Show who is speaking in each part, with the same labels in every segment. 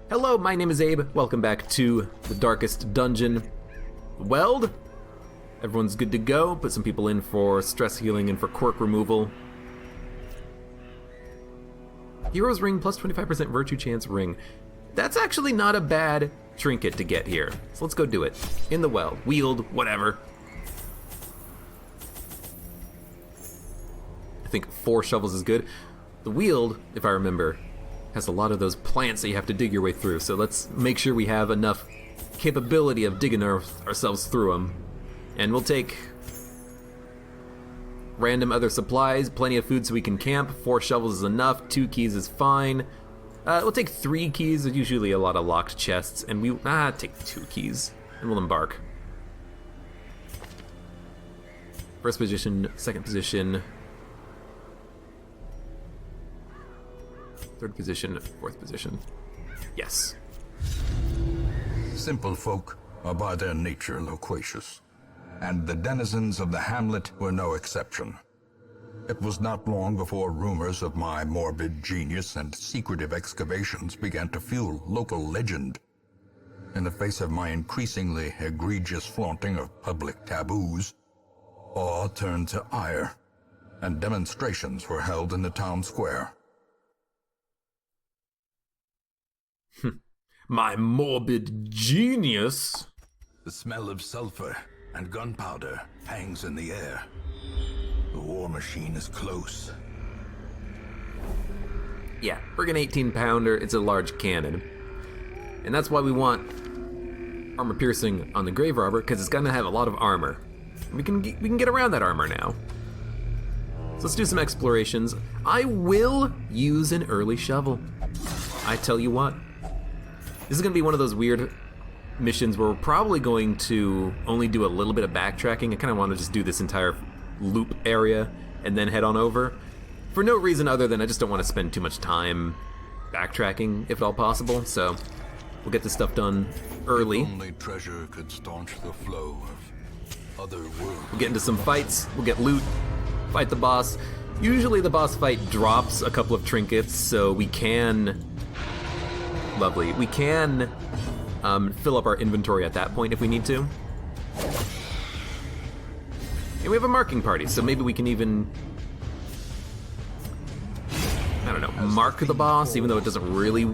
Speaker 1: Hello, my name is Abe. Welcome back to the darkest dungeon. Weld? Everyone's good to go. Put some people in for stress healing and for quirk removal. Hero's Ring plus 25% Virtue Chance Ring. That's actually not a bad trinket to get here. So let's go do it. In the Weld. Wield, whatever. I think 4 shovels is good. The Wield, if I remember, has a lot of those plants that you have to dig your way through. So let's make sure we have enough capability of digging ourselves through them. And we'll take random other supplies, plenty of food so we can camp. 4 shovels is enough, 2 keys is fine. We'll take 3 keys, there's usually a lot of locked chests, and we take 2 keys, and we'll embark. First position, second position, third position, fourth position. Yes.
Speaker 2: Simple folk are by their nature loquacious, and the denizens of the hamlet were no exception. It was not long before rumors of my morbid genius and secretive excavations began to fuel local legend. In the face of my increasingly egregious flaunting of public taboos, awe turned to ire, and demonstrations were held in the town square.
Speaker 1: My morbid genius?
Speaker 2: The smell of sulfur and gunpowder hangs in the air. The war machine is close.
Speaker 1: Yeah, Brigand 18-pounder, it's a large cannon. And that's why we want armor piercing on the Grave Robber, because it's gonna have a lot of armor. We can get around that armor now. So let's do some explorations. I will use an early shovel. I tell you what. This is gonna be one of those weird missions where we're probably going to only do a little bit of backtracking. I kind of want to just do this entire loop area and then head on over. For no reason other than I just don't want to spend too much time backtracking, if at all possible. So we'll get this stuff done early.
Speaker 2: If only treasure could staunch the flow of other worlds.
Speaker 1: We'll get into some fights, we'll get loot, fight the boss. Usually the boss fight drops a couple of trinkets, so we can... Lovely. We can fill up our inventory at that point if we need to. And we have a marking party, so maybe we can even, I don't know, mark the boss, even though it doesn't really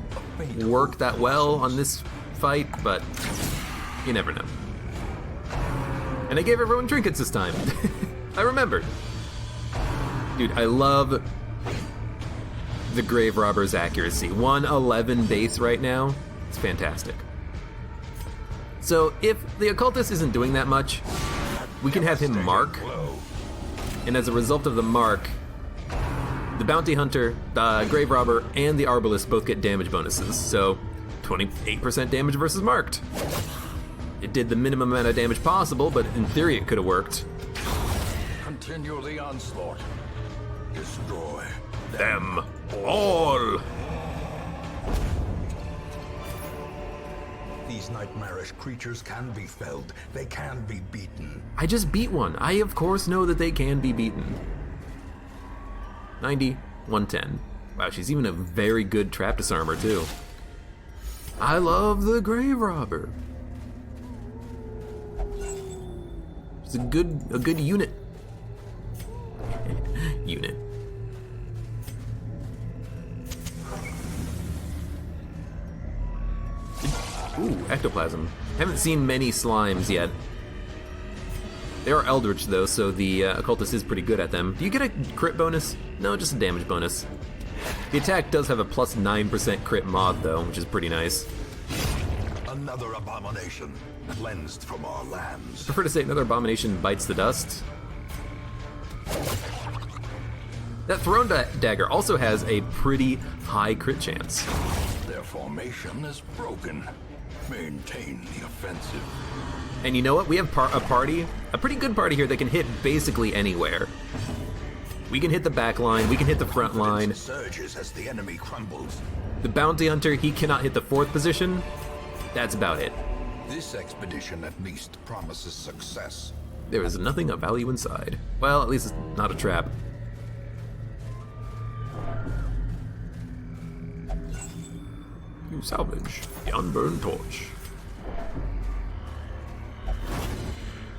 Speaker 1: work that well on this fight, but you never know. And I gave everyone trinkets this time. I remembered. Dude, I love the Grave Robber's accuracy. 111 base right now. It's fantastic. So if the occultist isn't doing that much, we can have him mark, and as a result of the mark, the bounty hunter, the Grave Robber, and the Arbalist both get damage bonuses. So 28% damage versus marked. It did the minimum amount of damage possible, but in theory it could have worked.
Speaker 2: Continue the onslaught. Destroy
Speaker 1: Them all!
Speaker 2: These nightmarish creatures can be felled. They can be beaten.
Speaker 1: I just beat one. I of course know that they can be beaten. 90, 110. Wow, she's even a very good trap disarmer too. I love the Grave Robber. It's a good unit. Unit. Ooh, ectoplasm. Haven't seen many slimes yet. They are eldritch though, so the occultist is pretty good at them. Do you get a crit bonus? No, just a damage bonus. The attack does have a plus 9% crit mod though, which is pretty nice.
Speaker 2: Another abomination cleansed from our lands.
Speaker 1: Prefer to say another abomination bites the dust. That thrown dagger also has a pretty high crit chance.
Speaker 2: Their formation is broken. Maintain the offensive.
Speaker 1: And you know what? We have a pretty good party here that can hit basically anywhere. We can hit the back line, we can hit the front line.
Speaker 2: Surges as the enemy crumbles.
Speaker 1: The bounty hunter, he cannot hit the 4th position. That's about it.
Speaker 2: This expedition at least promises success.
Speaker 1: There is nothing of value inside. Well, at least it's not a trap. salvage the unburned torch.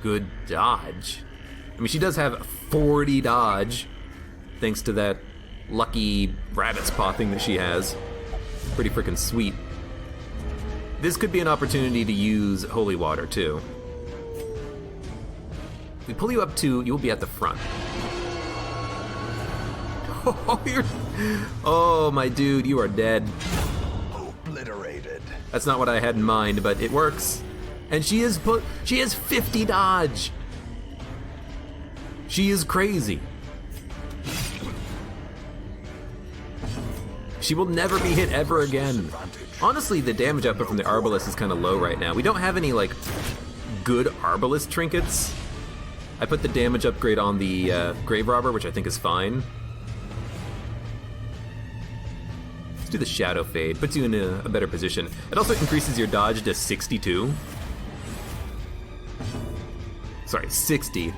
Speaker 1: Good dodge. I mean, she does have 40 dodge, thanks to that lucky rabbit's paw thing that she has. Pretty freaking sweet. This could be an opportunity to use holy water, too. If we pull you up 2, you'll be at the front. Oh, my dude, you are dead.
Speaker 3: Obliterated.
Speaker 1: That's not what I had in mind, but it works. And she has 50 dodge. She is crazy. She will never be hit ever again. Honestly, the damage output from the Arbalest is kind of low right now. We don't have any, like, good Arbalest trinkets. I put the damage upgrade on the Grave Robber, which I think is fine. Let's do the Shadow Fade. Puts you in a better position. It also increases your dodge to 62. Sorry, 60.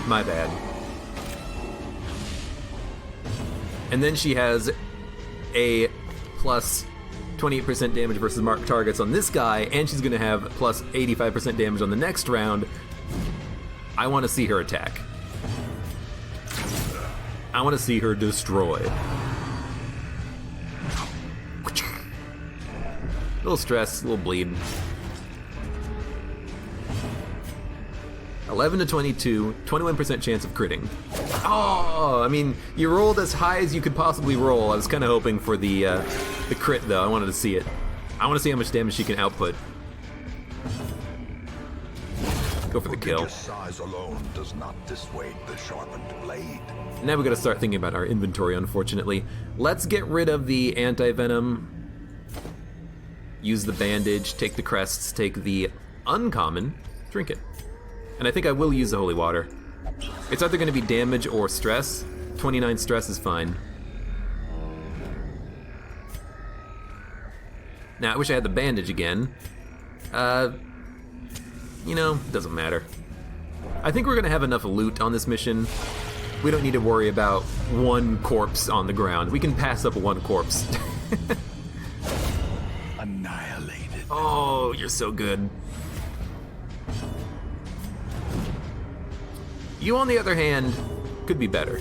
Speaker 1: My bad. And then she has a plus 28% damage versus marked targets on this guy, and she's gonna have plus 85% damage on the next round. I want to see her attack. I want to see her destroy. Little stress, little bleed. 11 to 22, 21% chance of critting. Oh, I mean, you rolled as high as you could possibly roll. I was kind of hoping for the crit, though. I wanted to see it. I want to see how much damage she can output. Go for the kill.
Speaker 3: Size alone does not dissuade the sharpened blade.
Speaker 1: Now we gotta start thinking about our inventory, unfortunately. Let's get rid of the anti-venom. Use the bandage, take the crests, take the uncommon trinket. And I think I will use the holy water. It's either gonna be damage or stress. 29 stress is fine. Now, I wish I had the bandage again. You know, doesn't matter. I think we're gonna have enough loot on this mission. We don't need to worry about one corpse on the ground. We can pass up one corpse.
Speaker 3: Annihilated.
Speaker 1: Oh, you're so good. You, on the other hand, could be better.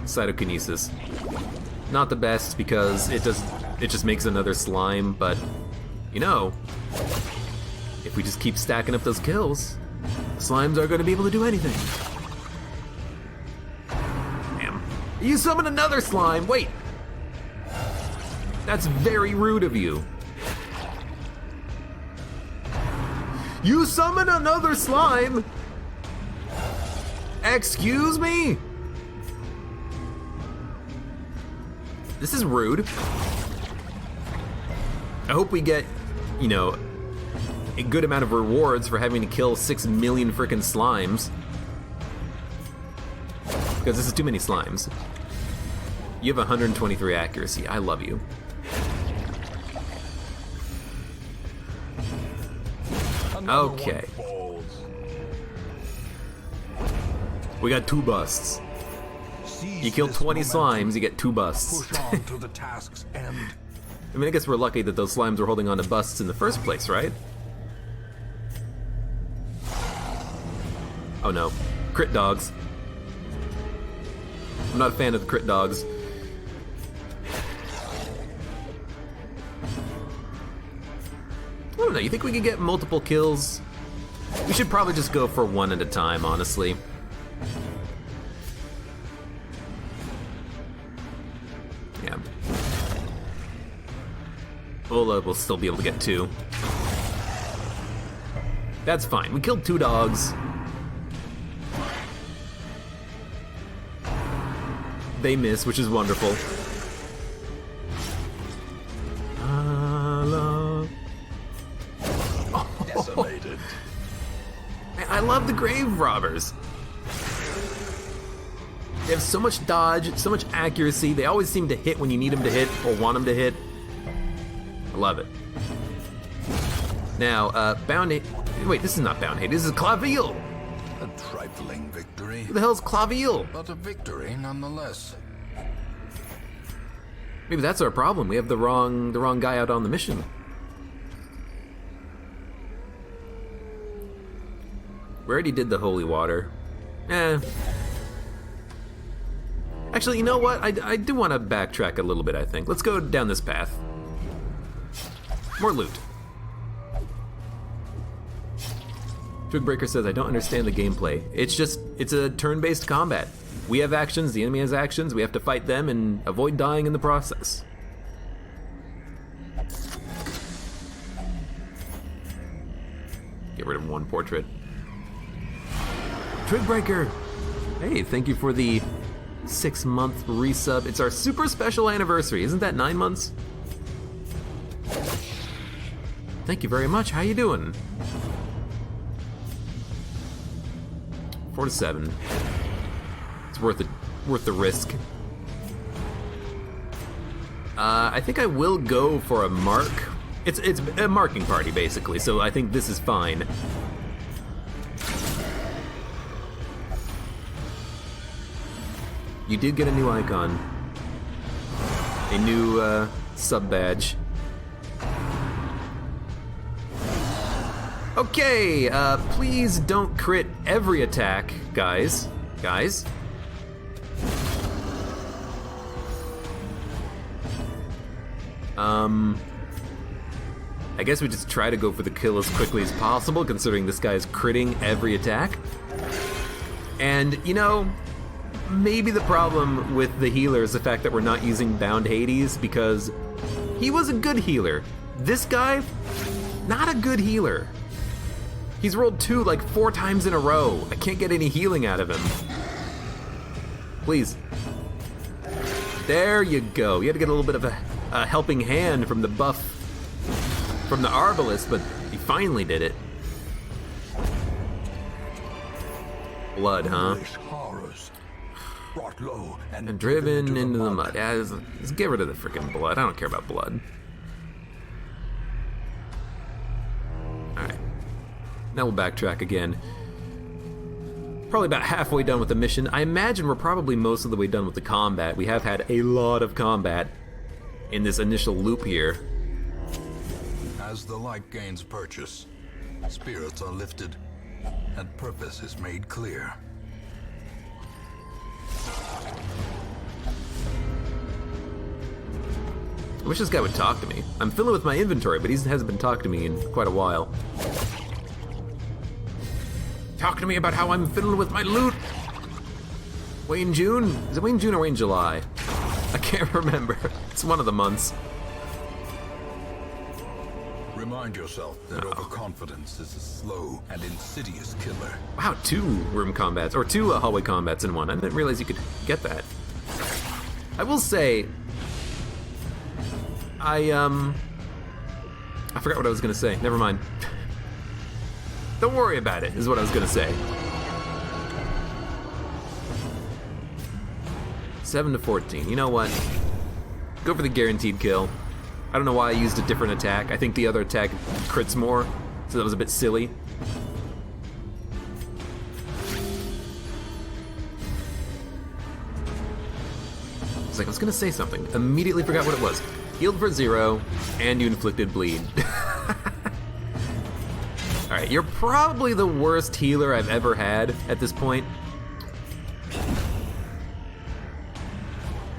Speaker 1: Cytokinesis. Not the best because it just makes another slime, but you know, if we just keep stacking up those kills, slimes are gonna be able to do anything. Damn. You summon another slime! Wait! That's very rude of you. You summon another slime? Excuse me? This is rude. I hope we get, you know, a good amount of rewards for having to kill 6 million frickin' slimes. Because this is too many slimes. You have 123 accuracy. I love you. Okay. We got 2 busts. You kill 20 slimes, you get 2 busts.
Speaker 3: Push on to the task's end.
Speaker 1: I mean, I guess we're lucky that those slimes were holding on to busts in the first place, right? Oh no. Crit dogs. I'm not a fan of the crit dogs. I don't know, you think we could get multiple kills? We should probably just go for one at a time, honestly. Yeah. We'll still be able to get 2. That's fine. We killed 2 dogs. They miss, which is wonderful.
Speaker 3: Decimated.
Speaker 1: I love the grave robbers. They have so much dodge, so much accuracy. They always seem to hit when you need them to hit or want them to hit. I love it. Now, Bound Hate. Wait, this is not Bound Hate. This is Claviel.
Speaker 3: A trifling victory.
Speaker 1: Who the hell's Claviel?
Speaker 2: but a victory nonetheless.
Speaker 1: Maybe that's our problem. We have the wrong guy out on the mission. We already did the holy water. Actually, you know what? I do want to backtrack a little bit, I think. Let's go down this path. More loot. Twigbreaker says, I don't understand the gameplay. It's a turn-based combat. We have actions, the enemy has actions, we have to fight them and avoid dying in the process. Get rid of one portrait. Twigbreaker! Hey, thank you for the 6-month resub. It's our super special anniversary. Isn't that 9 months? Thank you very much. How you doing? 4 to 7. It's worth the risk. I think I will go for a mark. It's a marking party basically, so I think this is fine. You did get a new icon. A new sub badge. Okay, please don't crit every attack, guys. Guys. I guess we just try to go for the kill as quickly as possible, considering this guy is critting every attack. And, you know, maybe the problem with the healer is the fact that we're not using Bound Hades, because he was a good healer. This guy, not a good healer. He's rolled 2 like 4 times in a row. I can't get any healing out of him. Please. There you go. You had to get a little bit of a helping hand from the buff from the Arbalest, but he finally did it. Blood, huh?
Speaker 3: Horrors brought low
Speaker 1: And driven into the mud. Yeah, let's get rid of the freaking blood. I don't care about blood. Alright. Now we'll backtrack again. Probably about halfway done with the mission. I imagine we're probably most of the way done with the combat. We have had a lot of combat in this initial loop here.
Speaker 2: As the light gains purchase, spirits are lifted, and purpose is made clear.
Speaker 1: I wish this guy would talk to me. I'm filling with my inventory, but he hasn't been talking to me in quite a while. Talk to me about how I'm fiddling with my loot. Wayne June? Is it Wayne June or Wayne July? I can't remember. It's one of the months.
Speaker 2: Remind yourself that overconfidence is a slow and insidious killer.
Speaker 1: Wow, 2 room combats, or 2 hallway combats in one. I didn't realize you could get that. I will say, I forgot what I was gonna say. Never mind. Don't worry about it, is what I was gonna say. 7 to 14. You know what? Go for the guaranteed kill. I don't know why I used a different attack. I think the other attack crits more, so that was a bit silly. I was gonna say something. Immediately forgot what it was. Healed for 0, and you inflicted bleed. Alright, you're probably the worst healer I've ever had at this point.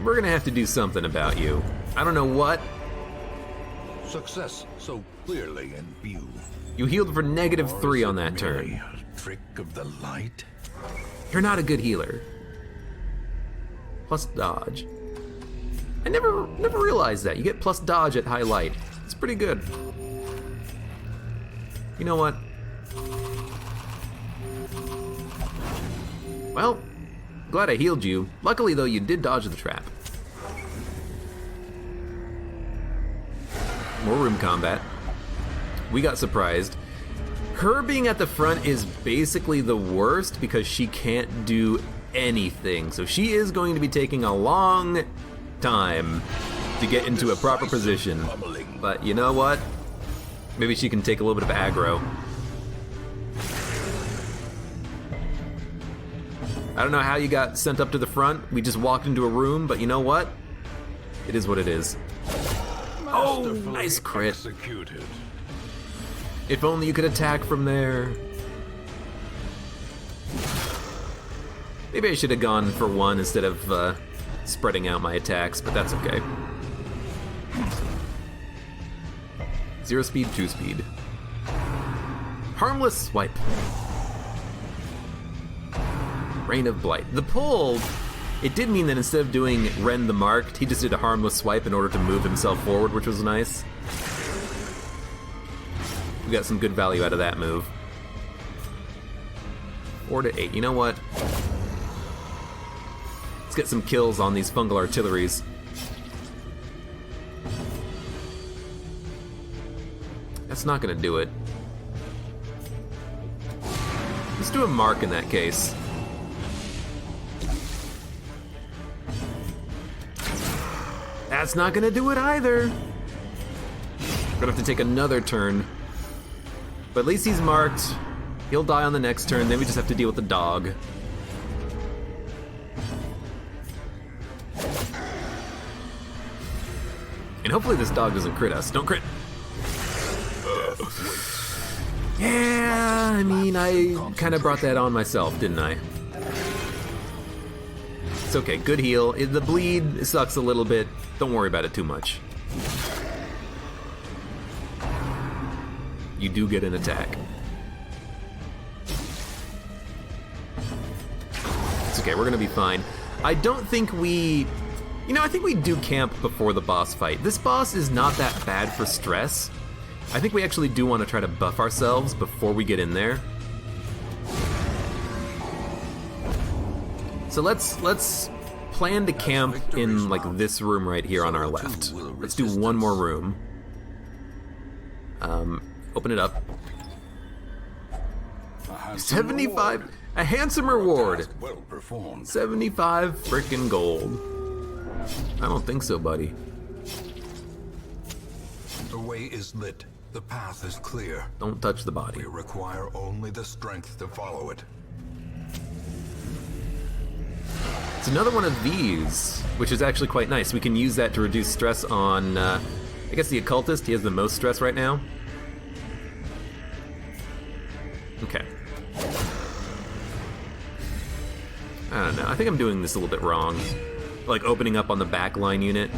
Speaker 1: We're gonna have to do something about you. I don't know what.
Speaker 3: Success so clearly in view.
Speaker 1: You healed for -3 on that turn.
Speaker 3: Trick of the light.
Speaker 1: You're not a good healer. Plus dodge. I never realized that. You get plus dodge at high light. It's pretty good. You know what? Well, glad I healed you. Luckily though, you did dodge the trap. More room combat. We got surprised. Her being at the front is basically the worst because she can't do anything. So she is going to be taking a long time to get into a proper position. But you know what? Maybe she can take a little bit of aggro. I don't know how you got sent up to the front. We just walked into a room, but you know what? It is what it is. Oh, nice crit.
Speaker 3: Executed.
Speaker 1: If only you could attack from there. Maybe I should have gone for one instead of spreading out my attacks, but that's okay. 0 speed, 2 speed. Harmless swipe. Rain of Blight. The pull, it did mean that instead of doing Rend the Marked, he just did a harmless swipe in order to move himself forward, which was nice. We got some good value out of that move. 4 to 8. You know what? Let's get some kills on these fungal artilleries. That's not gonna do it. Let's do a mark in that case. That's not gonna do it either. Gonna have to take another turn. But at least he's marked. He'll die on the next turn, then we just have to deal with the dog. And hopefully this dog doesn't crit us. Don't crit. Yeah, I mean, I kind of brought that on myself, didn't I? It's okay, good heal. The bleed sucks a little bit. Don't worry about it too much. You do get an attack. It's okay, we're gonna be fine. I don't think we... You know, I think we do camp before the boss fight. This boss is not that bad for stress. I think we actually do want to try to buff ourselves before we get in there. So let's plan to camp in like this room right here on our left. Let's do one more room. Open it up. 75, a handsome reward.
Speaker 3: Well performed.
Speaker 1: 75 frickin' gold. I don't think so, buddy.
Speaker 2: The way is lit. The path is clear.
Speaker 1: Don't touch the body.
Speaker 2: We require only the strength to follow it.
Speaker 1: It's another one of these, which is actually quite nice. We can use that to reduce stress on, I guess the occultist. He has the most stress right now. Okay. I don't know. I think I'm doing this a little bit wrong. Like opening up on the backline unit.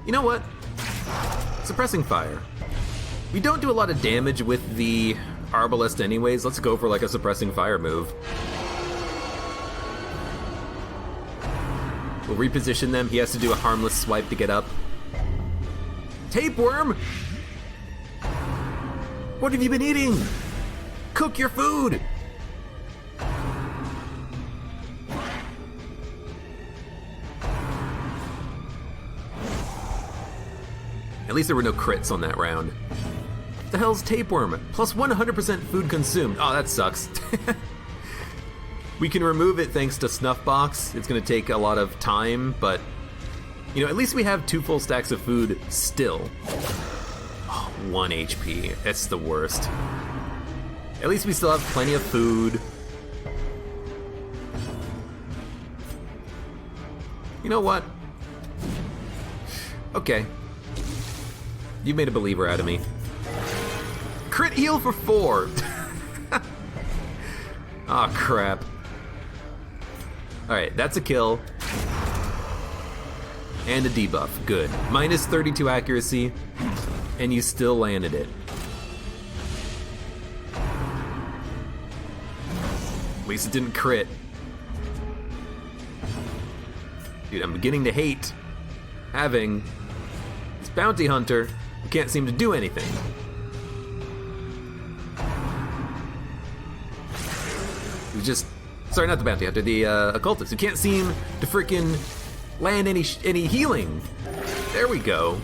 Speaker 1: You know what? Suppressing fire. We don't do a lot of damage with the Arbalest anyways. Let's go for like a suppressing fire move. We'll reposition them. He has to do a harmless swipe to get up. Tapeworm! What have you been eating? Cook your food! At least there were no crits on that round. What the hell's tapeworm? Plus 100% food consumed. Oh, that sucks. We can remove it thanks to Snuff Box. It's gonna take a lot of time, but you know, at least we have 2 full stacks of food still. Oh, 1 HP. That's the worst. At least we still have plenty of food. You know what? Okay. You made a believer out of me. Crit heal for 4. Aw, crap. Alright, that's a kill. And a debuff. Good. Minus 32 accuracy, and you still landed it. At least it didn't crit. Dude, I'm beginning to hate having this bounty hunter who can't seem to do anything. Who's just... Sorry, not the bounty hunter, the occultist, who can't seem to frickin' land any healing. There we go.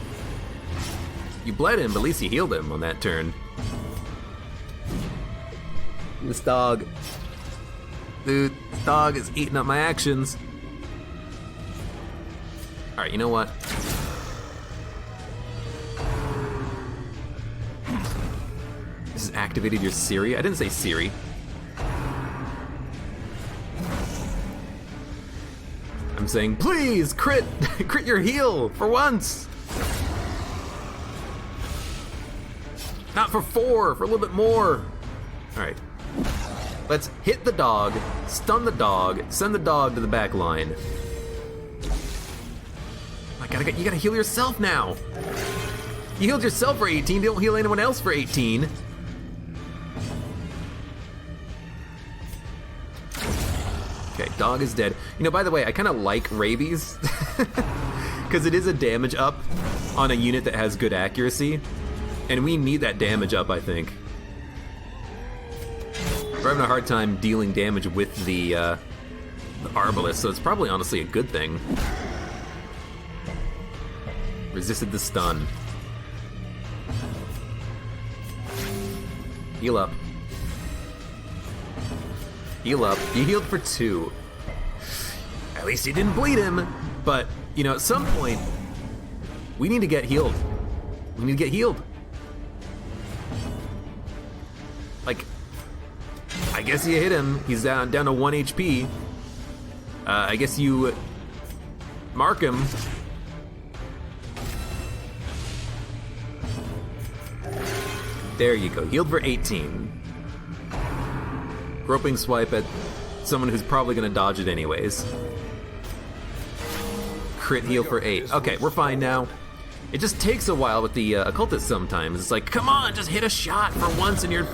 Speaker 1: You bled him, but at least you healed him on that turn. This dog. Dude, this dog is eating up my actions. Alright, you know what? This is Act activated your Siri. I didn't say Siri. I'm saying, please, crit! Crit your heal, for once! Not for 4, for a little bit more. Alright. Let's hit the dog, stun the dog, send the dog to the back line. You gotta heal yourself now! You healed yourself for 18, don't heal anyone else for 18. Okay, dog is dead. You know, by the way, I kinda like rabies. Because it is a damage up on a unit that has good accuracy. And we need that damage up, I think. We're having a hard time dealing damage with the Arbalest, so it's probably honestly a good thing. Resisted the stun. Heal up. Heal up. You healed for 2. At least you didn't bleed him. But, you know, at some point, we need to get healed. We need to get healed. Like, I guess you hit him. He's down to 1 HP. I guess you mark him. There you go. Healed for 18. Groping swipe at someone who's probably going to dodge it anyways. Crit heal for 8. Okay, we're fine now. It just takes a while with the occultist sometimes. It's like, come on, just hit a shot for once in your...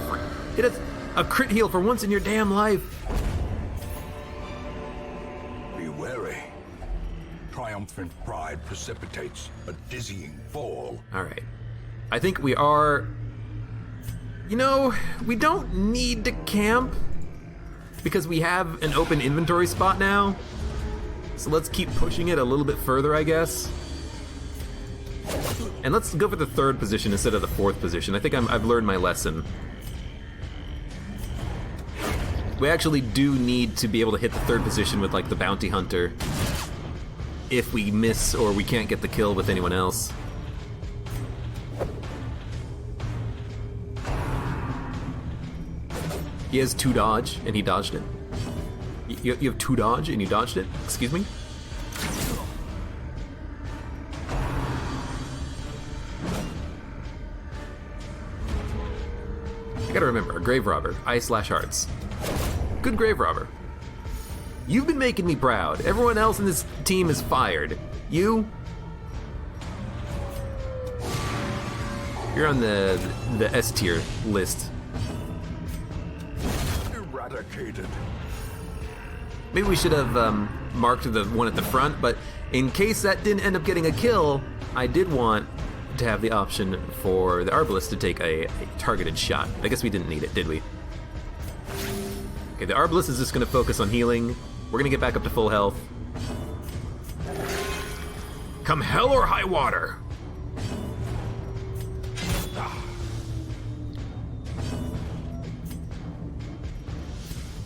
Speaker 1: Hit a crit heal for once in your damn life.
Speaker 3: Be wary. Triumphant pride precipitates a dizzying fall.
Speaker 1: Alright. I think we are... You know, we don't need to camp because we have an open inventory spot now. So let's keep pushing it a little bit further, I guess. And let's go for the 3rd position instead of the 4th position. I think I've learned my lesson. We actually do need to be able to hit the 3rd position with, like, the bounty hunter if we miss or we can't get the kill with anyone else. He has 2 dodge, and he dodged it. You have 2 dodge, and you dodged it? Excuse me? I gotta remember, a grave robber, I/hearts. Good grave robber. You've been making me proud. Everyone else in this team is fired. You? You're on the S tier list.
Speaker 3: Eradicated.
Speaker 1: Maybe we should have marked the one at the front, but in case that didn't end up getting a kill, I did want to have the option for the Arbalest to take a targeted shot. I guess we didn't need it, did we? Okay, the Arbalest is just going to focus on healing. We're going to get back up to full health. Come hell or high water!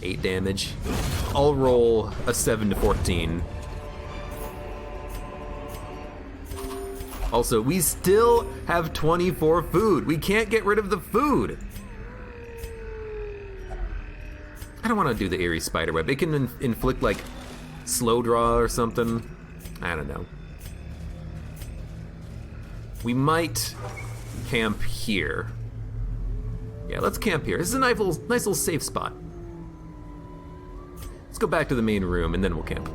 Speaker 1: 8 damage. I'll roll a 7 to 14. Also, we still have 24 food. We can't get rid of the food. I don't want to do the eerie spiderweb. It can inflict, like, slow draw or something. I don't know. We might camp here. Yeah, let's camp here. This is a nice little safe spot. Let's go back to the main room and then we'll camp.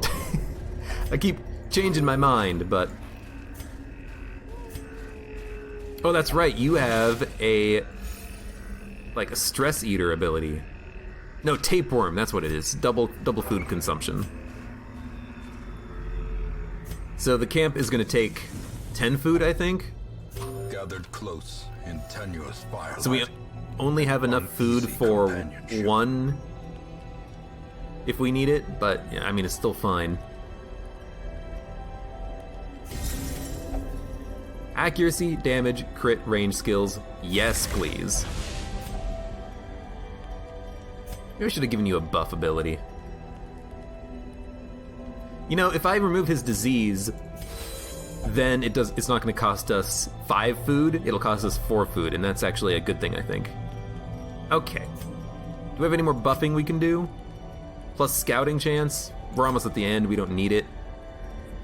Speaker 1: I keep changing my mind, but... Oh, that's right, you have a stress eater ability. No, tapeworm, that's what it is. Double food consumption. So the camp is gonna take 10 food, I think.
Speaker 2: Gathered close in tenuous firelight.
Speaker 1: So we only have enough food for 1 if we need it, but yeah, I mean, it's still fine. Accuracy, damage, crit, range skills. Yes, please. Maybe I should have given you a buff ability. You know, if I remove his disease, then it's not going to cost us 5 food, it'll cost us 4 food, and that's actually a good thing, I think. Okay. Do we have any more buffing we can do? Plus scouting chance? We're almost at the end, we don't need it.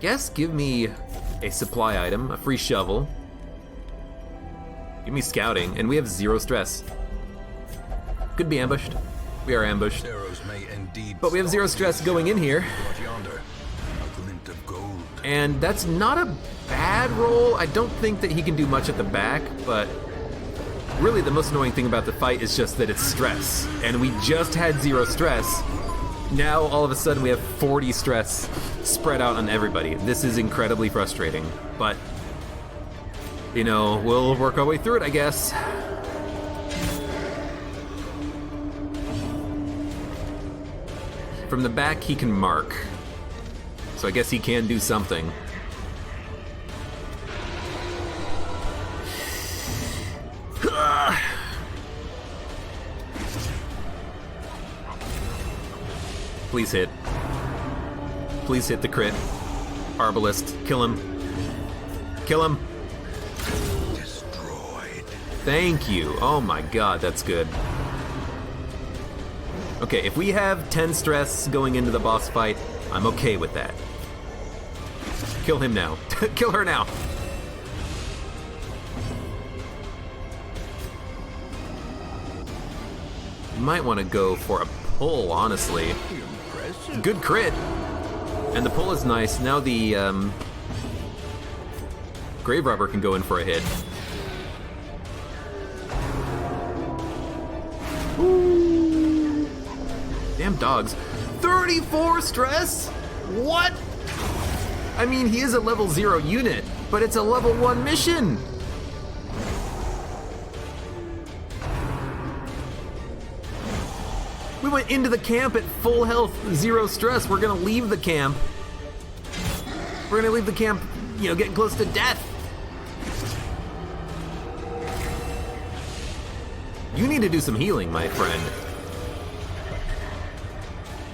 Speaker 1: Guess give me a supply item, a free shovel. Give me scouting, and we have 0 stress. Could be ambushed. We are ambushed.
Speaker 3: Arrows may indeed
Speaker 1: But we have 0 stress going in here.
Speaker 3: What yonder? A glint of gold.
Speaker 1: And that's not a bad roll. I don't think that he can do much at the back, but really the most annoying thing about the fight is just that it's stress. And we just had 0 stress. Now all of a sudden we have 40 stress spread out on everybody. This is incredibly frustrating, but you know, we'll work our way through it, I guess. From the back he can mark, so I guess he can do something. Please hit. Please hit the crit. Arbalist, kill him. Kill him.
Speaker 3: Destroyed.
Speaker 1: Thank you. Oh my god, that's good. Okay, if we have 10 stress going into the boss fight, I'm okay with that. Kill him now. Kill her now. You might want to go for a pull, honestly.
Speaker 3: Impressive.
Speaker 1: Good crit. And the pull is nice. Now the Grave Robber can go in for a hit. Ooh. Damn dogs. 34 stress? What? I mean, he is a level 0 unit, but it's a level 1 mission. We went into the camp at full health, 0 stress. We're gonna leave the camp. We're gonna leave the camp, you know, getting close to death. You need to do some healing, my friend.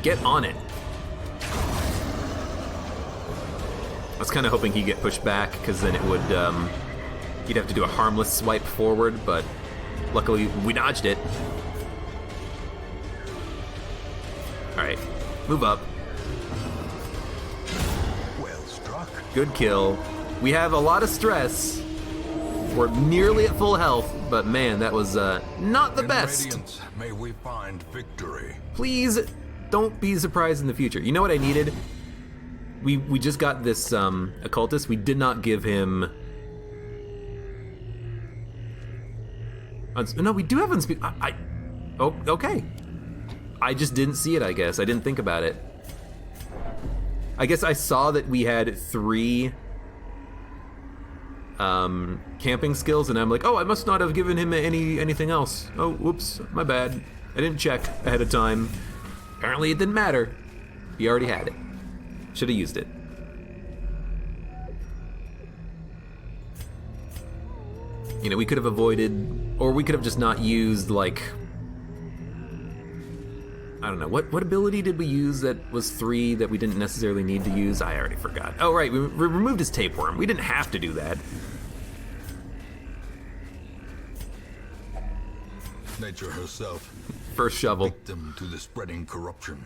Speaker 1: Get on it. I was kind of hoping he'd get pushed back, because then it would, he'd have to do a harmless swipe forward, but luckily we dodged it. Alright, move up.
Speaker 3: Well struck.
Speaker 1: Good kill. We have a lot of stress. We're nearly at full health, but man, that was not the
Speaker 3: In
Speaker 1: best.
Speaker 3: Radiance, may we find victory.
Speaker 1: Please don't be surprised in the future. You know what I needed? We just got this occultist. We did not give him. No, we do have unspeak. Oh, okay. I just didn't see it, I guess. I didn't think about it. I guess I saw that we had 3 camping skills, and I'm like, oh, I must not have given him anything else. Oh, whoops, my bad. I didn't check ahead of time. Apparently it didn't matter. He already had it. Should have used it. You know, we could have avoided, or we could have just not used, like, I don't know, what ability did we use that was 3 that we didn't necessarily need to use? I already forgot. Oh, right, we removed his tapeworm. We didn't have to do that.
Speaker 3: Nature herself.
Speaker 1: First shovel.
Speaker 3: Victim to the spreading corruption.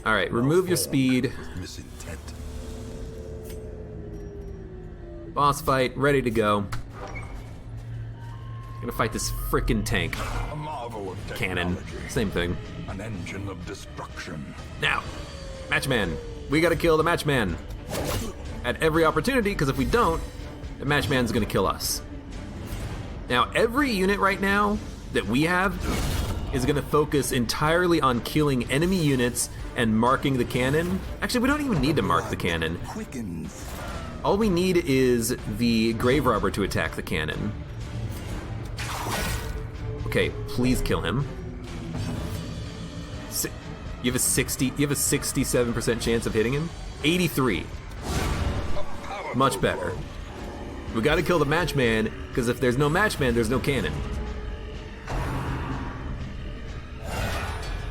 Speaker 1: All right, remove your speed.
Speaker 3: With misintent.
Speaker 1: Boss fight, ready to go. Gonna fight this frickin' tank.
Speaker 3: A marvel of
Speaker 1: Cannon,
Speaker 3: technology.
Speaker 1: same thing.
Speaker 3: An engine of destruction.
Speaker 1: Now, Matchman. We gotta kill the Matchman. At every opportunity, because if we don't, the Matchman's gonna kill us. Now, every unit right now that we have is gonna focus entirely on killing enemy units and marking the cannon. Actually, we don't even need to mark the cannon.
Speaker 3: Quickens.
Speaker 1: All we need is the Grave Robber to attack the cannon. Okay, please kill him. You have a 67% chance of hitting him? 83. Much better. We gotta kill the Matchman, because if there's no Matchman, there's no cannon.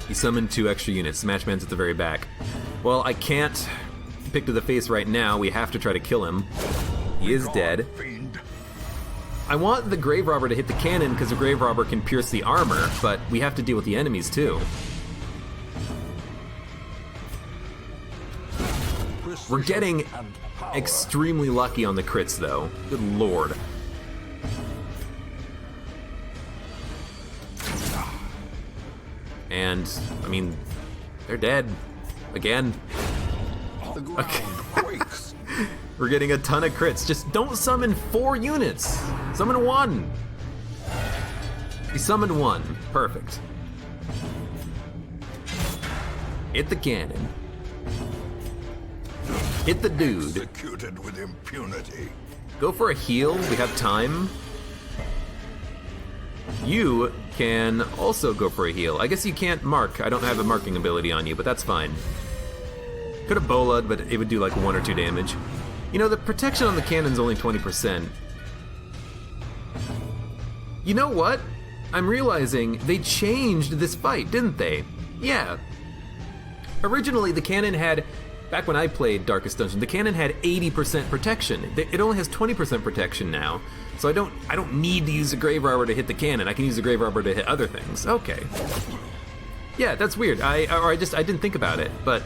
Speaker 1: He summoned 2 extra units. The Matchman's at the very back. Well, I can't pick to the face right now. We have to try to kill him. He is dead.
Speaker 3: Fiend.
Speaker 1: I want the Grave Robber to hit the cannon because the Grave Robber can pierce the armor, but we have to deal with the enemies too. We're getting extremely lucky on the crits though. Good lord. And, I mean, they're dead. Again.
Speaker 3: The ground quakes.
Speaker 1: We're getting a ton of crits. Just don't summon 4 units. Summon 1. We summoned 1. Perfect. Hit the cannon. Hit the dude.
Speaker 3: Executed with impunity.
Speaker 1: Go for a heal. We have time. You can also go for a heal. I guess you can't mark. I don't have a marking ability on you, but that's fine. Could have bola'd, but it would do like 1 or 2 damage. You know, the protection on the cannon's only 20%. You know what? I'm realizing they changed this fight, didn't they? Yeah. Originally, the cannon had, back when I played Darkest Dungeon, the cannon had 80% protection. It only has 20% protection now. So I don't need to use the Grave Robber to hit the cannon. I can use the Grave Robber to hit other things. Okay. Yeah, that's weird. I didn't think about it, but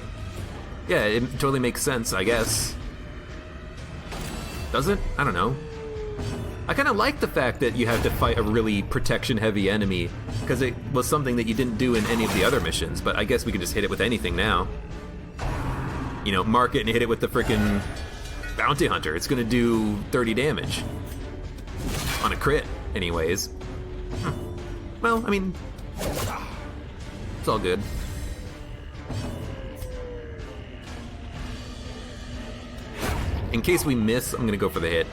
Speaker 1: yeah, it totally makes sense, I guess. Does it? I don't know. I kind of like the fact that you have to fight a really protection-heavy enemy, because it was something that you didn't do in any of the other missions, but I guess we can just hit it with anything now. You know, mark it and hit it with the frickin' Bounty Hunter. It's gonna do 30 damage. On a crit, anyways. Well, I mean, it's all good. In case we miss, I'm gonna go for the hit.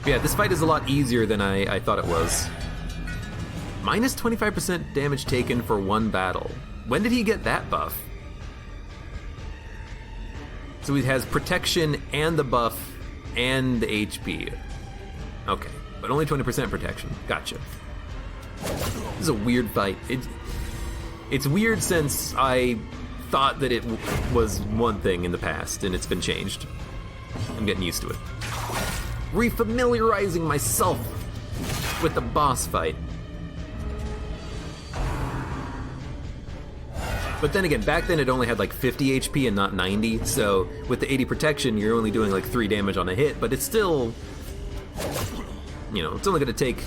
Speaker 1: But yeah, this fight is a lot easier than I thought it was. Minus 25% damage taken for 1 battle. When did he get that buff? So he has protection and the buff and the HP. Okay, but only 20% protection. Gotcha. This is a weird fight. It's weird since I thought that it was one thing in the past and it's been changed. I'm getting used to it. Refamiliarizing myself with the boss fight. But then again, back then it only had like 50 HP and not 90, so with the 80 protection, you're only doing like 3 damage on a hit, but it's still, you know, it's only gonna take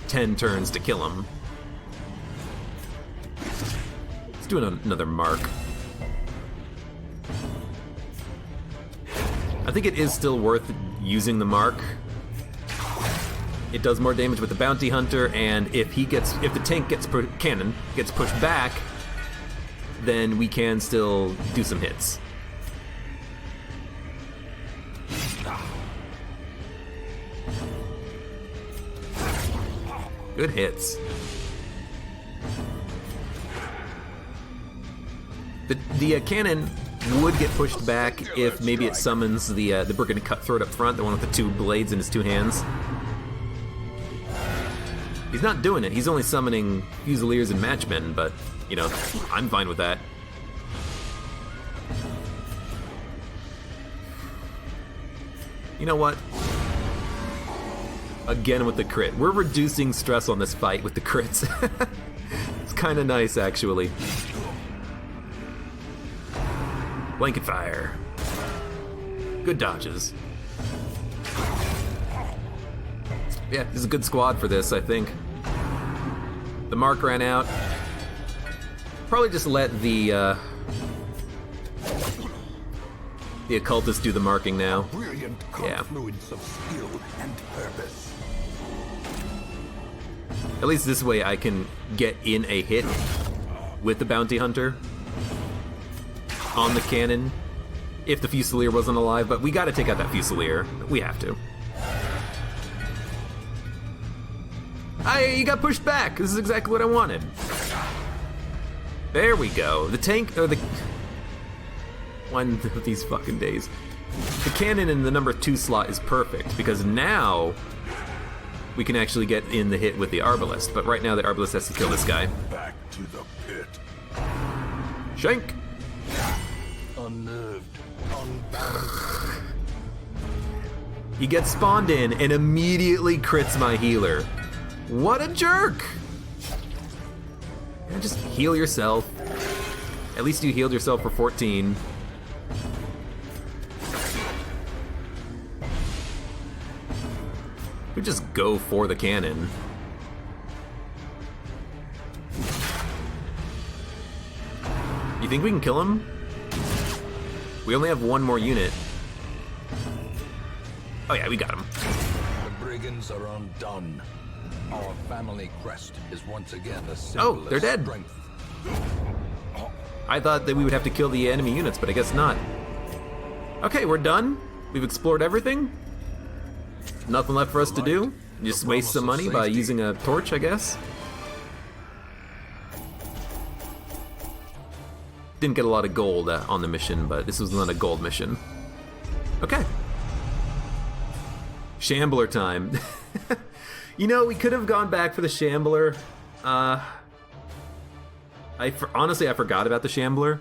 Speaker 1: 10 turns to kill him. Let's do another mark. I think it is still worth using the mark. It does more damage with the Bounty Hunter, and if the tank cannon gets pushed back, then we can still do some hits. Good hits. The cannon would get pushed back if maybe it summons the Brigand Cutthroat up front, the one with the 2 blades in his 2 hands. He's not doing it, he's only summoning Fusiliers and Matchmen, but, you know, I'm fine with that. You know what? Again with the crit. We're reducing stress on this fight with the crits. It's kind of nice, actually. Blanket fire. Good dodges. Yeah, this is a good squad for this, I think. The mark ran out. Probably just let the occultist do the marking now.
Speaker 3: Brilliant confluence of skill and purpose.
Speaker 1: At least this way I can get in a hit with the Bounty Hunter on the cannon if the Fusilier wasn't alive, but we gotta take out that Fusilier. We have to. You got pushed back. This is exactly what I wanted. There we go. The tank, or the... One of these fucking days. The cannon in the number 2 slot is perfect, because now we can actually get in the hit with the Arbalest, but right now the Arbalest has to kill this guy.
Speaker 3: Back to the pit.
Speaker 1: Shank!
Speaker 3: Unnerved, unbalanced.
Speaker 1: He gets spawned in and immediately crits my healer. What a jerk! Just heal yourself. At least you healed yourself for 14. We just go for the cannon. You think we can kill him? We only have one more unit. Oh yeah, we got him.
Speaker 3: The brigands are undone. Our family crest is once again a symbol
Speaker 1: Oh, they're
Speaker 3: of
Speaker 1: dead.
Speaker 3: strength.
Speaker 1: I thought that we would have to kill the enemy units, but I guess not. Okay, we're done. We've explored everything. Nothing left for us to do. Just waste some money by using a torch, I guess. Didn't get a lot of gold on the mission, but this was not a gold mission. Okay. Shambler time. You know, we could have gone back for the Shambler. Honestly, I forgot about the Shambler.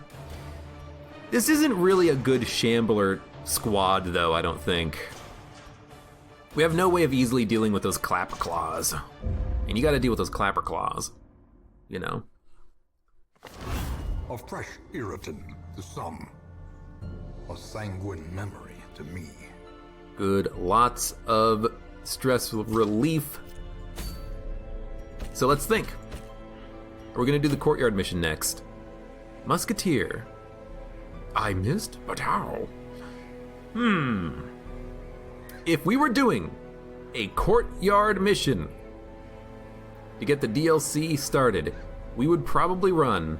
Speaker 1: This isn't really a good Shambler squad, though, I don't think. We have no way of easily dealing with those clapper claws. And you gotta deal with those clapper claws. You know.
Speaker 3: A fresh irritant to some. A sanguine memory to me.
Speaker 1: Good. Lots of stress relief. So let's think. We're gonna do the courtyard mission next. Musketeer. I missed, but how? If we were doing a courtyard mission to get the DLC started, we would probably run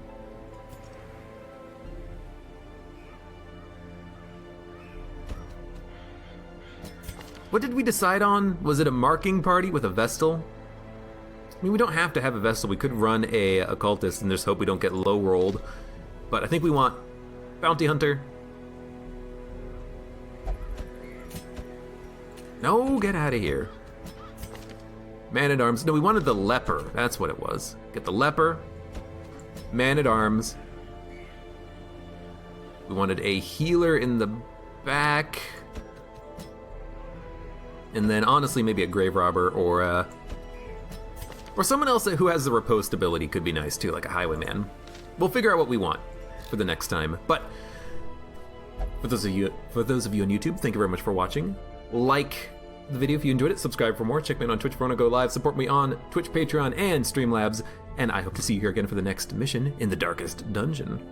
Speaker 1: what did we decide on? Was it a marking party with a Vestal? I mean, we don't have to have a Vestal. We could run a occultist and just hope we don't get low rolled. But I think we want Bounty Hunter. No, get out of here. Man-at-Arms. No, we wanted the Leper. That's what it was. Get the Leper. Man-at-Arms. We wanted a healer in the back. And then, honestly, maybe a Grave Robber or someone else who has the riposte ability could be nice too, like a Highwayman. We'll figure out what we want for the next time. But for those of you on YouTube, thank you very much for watching. Like the video if you enjoyed it. Subscribe for more. Check me out on Twitch if you want to go live. Support me on Twitch, Patreon, and Streamlabs. And I hope to see you here again for the next mission in the Darkest Dungeon.